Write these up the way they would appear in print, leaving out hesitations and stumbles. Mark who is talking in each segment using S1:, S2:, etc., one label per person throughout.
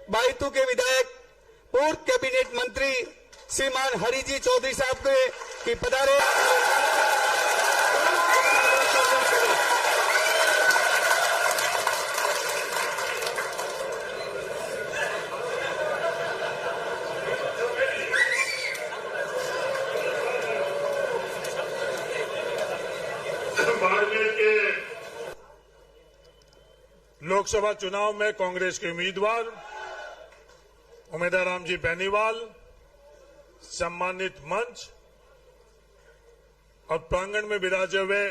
S1: बायतू के विधायक पूर्व कैबिनेट मंत्री श्रीमान हरिजी चौधरी साहब के की पधारे।
S2: बाड़मेर के लोकसभा चुनाव में कांग्रेस के उम्मीदवार उमेदवार जी बेनीवाल, सम्मानित मंच और प्रांगण में विराजे हुए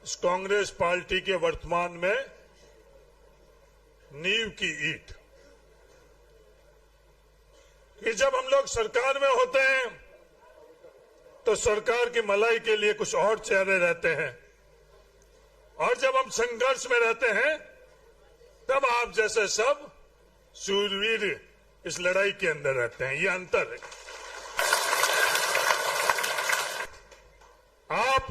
S2: इस कांग्रेस पार्टी के वर्तमान में नींव की ईंट, कि जब हम लोग सरकार में होते हैं तो सरकार की मलाई के लिए कुछ और चेहरे रहते हैं, और जब हम संघर्ष में रहते हैं तब आप जैसे सब शूरवीर इस लड़ाई के अंदर रहते हैं। ये अंतर है। आप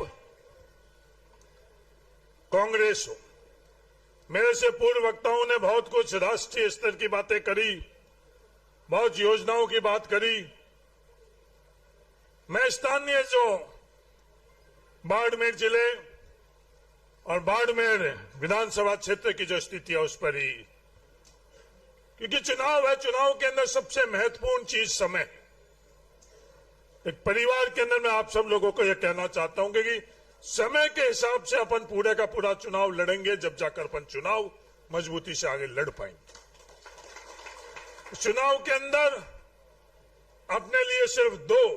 S2: कांग्रेस हो, मेरे से पूर्व वक्ताओं ने बहुत कुछ राष्ट्रीय स्तर की बातें करी, बहुत योजनाओं की बात करी। मैं स्थानीय जो बाड़मेर जिले और बाड़मेर विधानसभा क्षेत्र की जो स्थिति है उस पर ही, क्योंकि चुनाव है, चुनाव के अंदर सबसे महत्वपूर्ण चीज समय है। एक परिवार के अंदर मैं आप सब लोगों को यह कहना चाहता हूं कि समय के हिसाब से अपन पूरे का पूरा चुनाव लड़ेंगे, जब जाकर अपन चुनाव मजबूती से आगे लड़ पाएंगे। चुनाव के अंदर अपने लिए सिर्फ दो,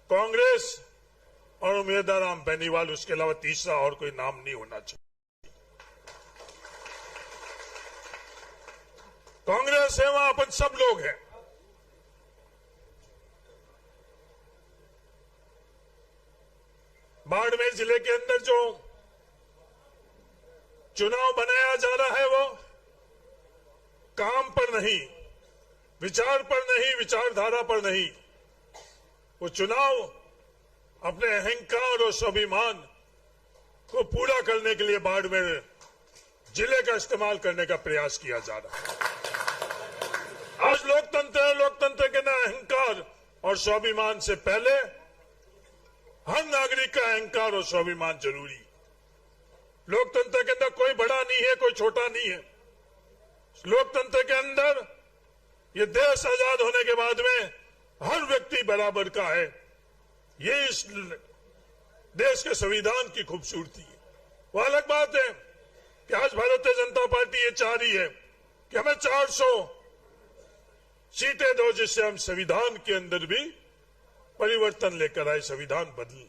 S2: कांग्रेस और उम्मीदवार राम बेनीवाल, उसके अलावा तीसरा और कोई नाम नहीं होना चाहिए। कांग्रेस है, वहां अपन सब लोग हैं। बाड़मेर जिले के अंदर जो चुनाव बनाया जा रहा है वो काम पर नहीं, विचार पर नहीं, विचारधारा पर नहीं, वो चुनाव अपने अहंकार और स्वाभिमान को पूरा करने के लिए बाड़मेर जिले का इस्तेमाल करने का प्रयास किया जा रहा है। आज लोकतंत्र है, लोकतंत्र के ना अहंकार और स्वाभिमान से पहले हर नागरिक का अहंकार और स्वाभिमान जरूरी। लोकतंत्र के अंदर कोई बड़ा नहीं है, कोई छोटा नहीं है। लोकतंत्र के अंदर ये देश आजाद होने के बाद में हर व्यक्ति बराबर का है। ये इस देश के संविधान की खूबसूरती है। वो अलग बात है कि आज भारतीय जनता पार्टी ये चाह रही है कि हमें 400 सीटें दो, जिससे हम संविधान के अंदर भी परिवर्तन लेकर आए, संविधान बदले।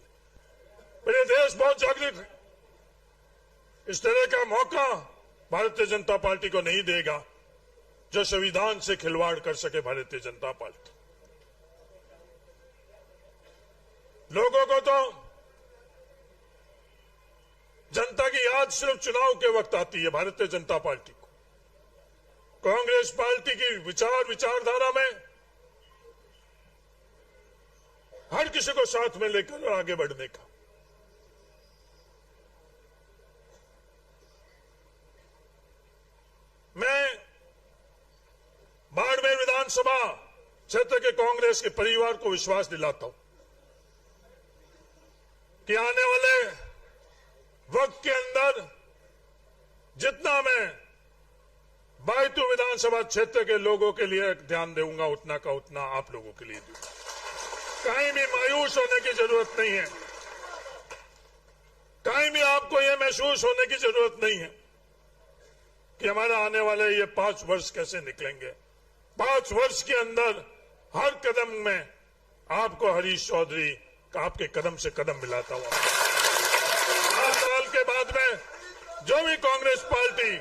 S2: पर ये देश बहुत जागृत है। इस तरह का मौका भारतीय जनता पार्टी को नहीं देगा जो संविधान से खिलवाड़ कर सके भारतीय जनता पार्टी। लोगों को तो जनता की याद सिर्फ चुनाव के वक्त आती है। भारतीय जनता पार्टी को, कांग्रेस पार्टी की विचारधारा में हर किसी को साथ में लेकर आगे बढ़ने का। मैं बाड़मेर विधानसभा क्षेत्र के कांग्रेस के परिवार को विश्वास दिलाता हूं कि आने वाले वक्त के अंदर जितना मैं बायतू विधानसभा क्षेत्र के लोगों के लिए ध्यान दूंगा, उतना का उतना आप लोगों के लिए दूंगा। कहीं भी मायूस होने की जरूरत नहीं है, कहीं भी आपको यह महसूस होने की जरूरत नहीं है कि हमारा आने वाले ये 5 वर्ष कैसे निकलेंगे। 5 वर्ष के अंदर हर कदम में आपको हरीश चौधरी का आपके कदम से कदम मिलाता हुआ 5 साल के बाद में जो भी कांग्रेस पार्टी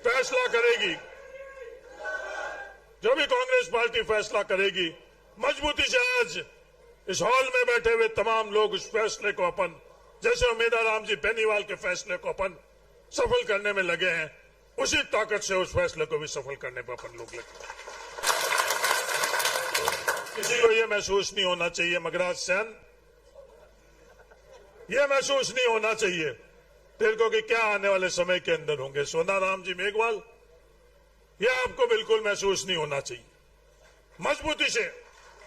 S2: फैसला करेगी, जो भी कांग्रेस पार्टी फैसला करेगी, मजबूती से आज इस हॉल में बैठे हुए तमाम लोग उस फैसले को अपन, जैसे उम्मीदवार राम जी बेनीवाल के फैसले को अपन सफल करने में लगे हैं, उसी ताकत से उस फैसले को भी सफल करने पर अपन लोग लगे। किसी को यह महसूस नहीं होना चाहिए, मगराज सेन, यह महसूस नहीं होना चाहिए तेरे को कि क्या आने वाले समय के अंदर होंगे। सोनाराम जी मेघवाल यह आपको बिल्कुल महसूस नहीं होना चाहिए। मजबूती से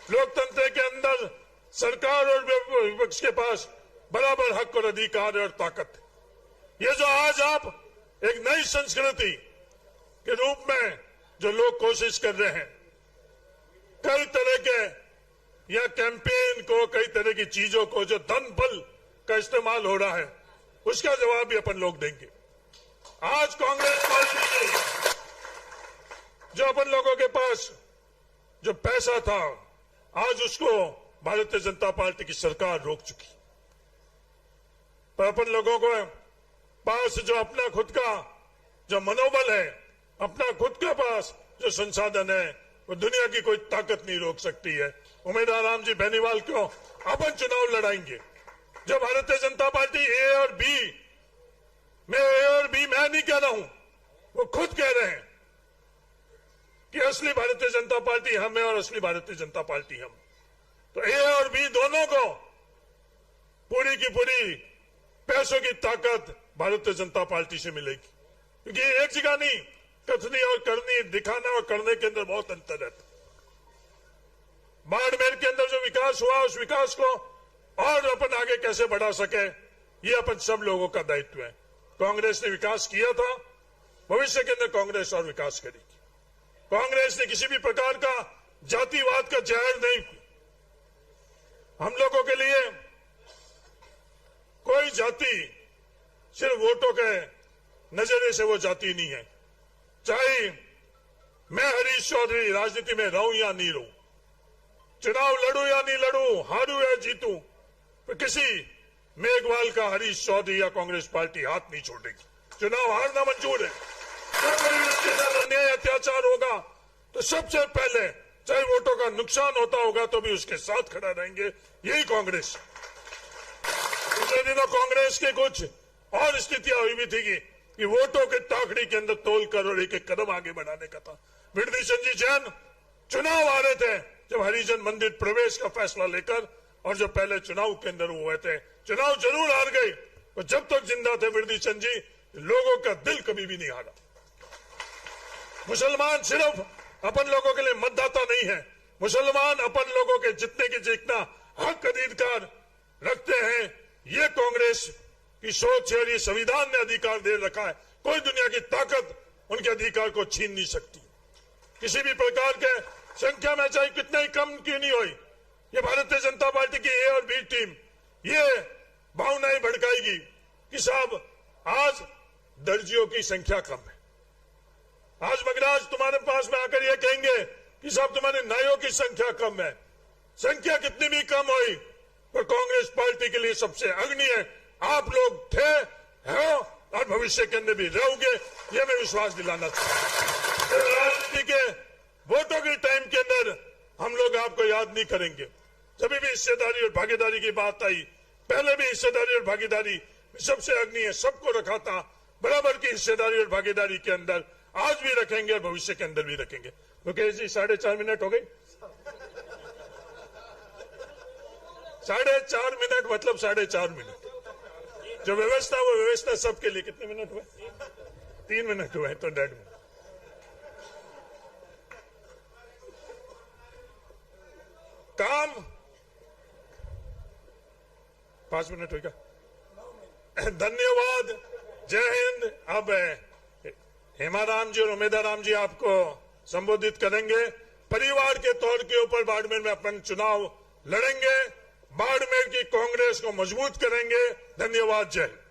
S2: लोकतंत्र के अंदर सरकार और विपक्ष के पास बराबर हक और अधिकार और ताकत है। ये जो आज आप एक नई संस्कृति के रूप में जो लोग कोशिश कर रहे हैं, कई तरह के या कैंपेन को, कई तरह की चीजों को जो धन बल का इस्तेमाल हो रहा है, उसका जवाब भी अपन लोग देंगे। आज कांग्रेस पार्टी जो अपन लोगों के पास जो पैसा था, आज उसको भारतीय जनता पार्टी की सरकार रोक चुकी। पर अपन लोगों को पास जो अपना खुद का जो मनोबल है, अपना खुद के पास जो संसाधन है, वो दुनिया की कोई ताकत नहीं रोक सकती है। उम्मीदवार राम जी बेनीवाल को अपन चुनाव लड़ाएंगे। जब भारतीय जनता पार्टी ए और बी, मैं ए और बी मैं नहीं कह रहा हूं, वो खुद कह रहे हैं कि असली भारतीय जनता पार्टी हम है और असली भारतीय जनता पार्टी हम। तो ए और बी दोनों को पूरी की पूरी पैसों की ताकत भारतीय जनता पार्टी से मिलेगी, क्योंकि एक जगह नहीं, कथनी और करनी, दिखाना और करने के अंदर बहुत अंतर है। बाड़मेर के अंदर जो विकास हुआ, उस विकास को और अपन आगे कैसे बढ़ा सके, ये अपन सब लोगों का दायित्व है। कांग्रेस ने विकास किया था, भविष्य के अंदर कांग्रेस और विकास करेगी। कांग्रेस ने किसी भी प्रकार का जातिवाद का जहर नहीं, हम लोगों के लिए कोई जाति सिर्फ वोटों के नजरिए से वो जाति नहीं है। चाहे मैं हरीश चौधरी राजनीति में रहूं या नहीं रहूं, चुनाव लड़ूं या नहीं लड़ूं, हारूं या जीतूं, तो किसी मेघवाल का हरीश चौधरी या कांग्रेस पार्टी हाथ नहीं छोड़ेगी। चुनाव हारना मंजूर है। अन्याय अत्याचार होगा तो सबसे पहले, चाहे वोटों का नुकसान होता होगा तो भी उसके साथ खड़ा रहेंगे। यही कांग्रेस। पिछले दिनों कांग्रेस के कुछ और स्थितियां हुई भी थी कि वोटों के टाकड़ी के अंदर तोलकर और एक एक कदम आगे बढ़ाने का था। विरदी चंद जी जैन चुनाव आ रहे थे जब हरिजन मंदिर प्रवेश का फैसला लेकर, और जो पहले चुनाव के अंदर हुए थे, चुनाव जरूर हार गए, और जब तक जिंदा थे विरदी चंद जी, लोगों का दिल कभी भी नहीं हारा। मुसलमान सिर्फ अपन लोगों के लिए मतदाता नहीं है, मुसलमान अपन लोगों के जितने की जितना हक अधिकार रखते हैं। ये कांग्रेस की सोच है, ये संविधान ने अधिकार दे रखा है। कोई दुनिया की ताकत उनके अधिकार को छीन नहीं सकती। किसी भी प्रकार के संख्या में चाहे कितना ही कम क्यों नहीं हुई, ये भारतीय जनता पार्टी की ए और बी टीम ये भावनाएं भड़काएगी कि साहब आज दर्जियों की संख्या कम है, आज मगराज तुम्हारे पास में आकर ये कहेंगे कि साहब तुम्हारे नाइयों की संख्या कम है। संख्या कितनी भी कम हुई तो कांग्रेस पार्टी के लिए सबसे अग्रणी है। आप लोग थे, हैं और भविष्य के अंदर भी रहोगे, ये मैं विश्वास दिलाना चाहता हूं। राजनीति के वोटों के टाइम के अंदर हम लोग आपको याद नहीं करेंगे। जब भी हिस्सेदारी और भागीदारी की बात आई, पहले भी हिस्सेदारी और भागीदारी सबसे अग्रणी है, सबको रखा था बराबर की हिस्सेदारी और भागीदारी के अंदर। आज भी रखेंगे और भविष्य के अंदर भी रखेंगे। मुकेश जी 4.5 मिनट हो गई। 4.5 मिनट मतलब 4.5 मिनट। जो व्यवस्था वो व्यवस्था सबके लिए। कितने मिनट हुए? 3 मिनट हुए तो 1.5 मिनट। काम 5 मिनट होगा। धन्यवाद, जय हिंद। अब हेमाराम जी और उमेदाराम जी आपको संबोधित करेंगे। परिवार के तौर के ऊपर बाड़मेर में अपन चुनाव लड़ेंगे, बाड़मेर की कांग्रेस को मजबूत करेंगे। धन्यवाद, जय हिंद।